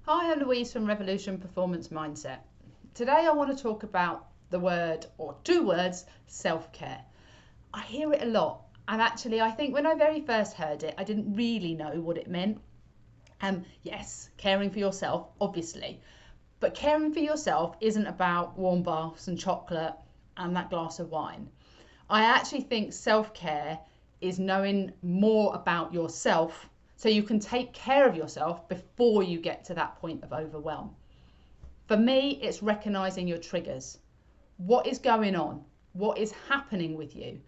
Hi, I'm Louise from Revolution Performance Mindset. Today I want to talk about the word, or two words, self-care. I hear it a lot, and actually I think when I very first heard it, I didn't really know what it meant. Yes, caring for yourself, obviously, but caring for yourself isn't about warm baths and chocolate and that glass of wine. I actually think self-care is knowing more about yourself so you can take care of yourself before you get to that point of overwhelm. For me, it's recognizing your triggers. What is going on? What is happening with you?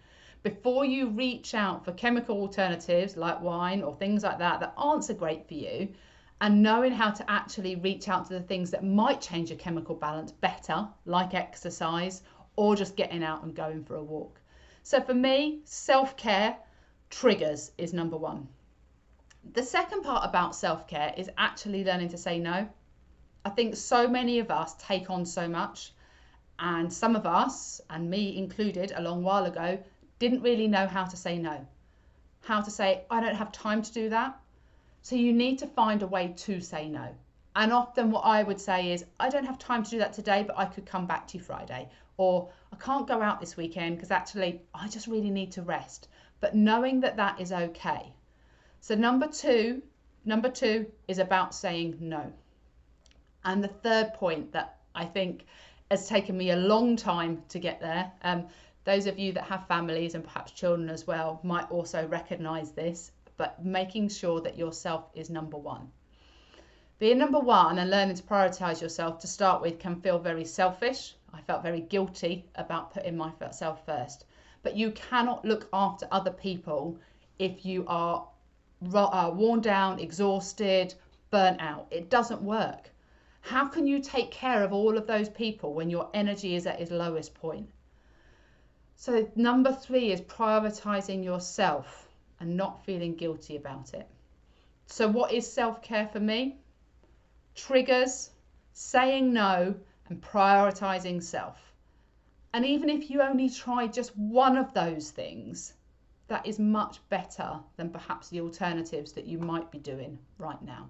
Before you reach out for chemical alternatives like wine or things like that aren't so great for you, and knowing how to actually reach out to the things that might change your chemical balance better, like exercise or just getting out and going for a walk. So for me, self-care triggers is number one. The second part about self-care is actually learning to say no. I think so many of us take on so much, and some of us, and me included a long while ago, didn't really know how to say no. How to say, I don't have time to do that. So you need to find a way to say no. And often what I would say is, I don't have time to do that today, but I could come back to you Friday. Or I can't go out this weekend because actually I just really need to rest. But knowing that that is okay. So number two is about saying no. And the third point that I think has taken me a long time to get there, those of you that have families and perhaps children as well might also recognize this, but making sure that yourself is number one. Being number one and learning to prioritize yourself to start with can feel very selfish. I felt very guilty about putting myself first. But you cannot look after other people if you are worn down, exhausted, burnt out. It doesn't work. How can you take care of all of those people when your energy is at its lowest point? So number three is prioritizing yourself and not feeling guilty about it. So what is self-care for me? Triggers, saying no, and prioritizing self. And even if you only try just one of those things, that is much better than perhaps the alternatives that you might be doing right now.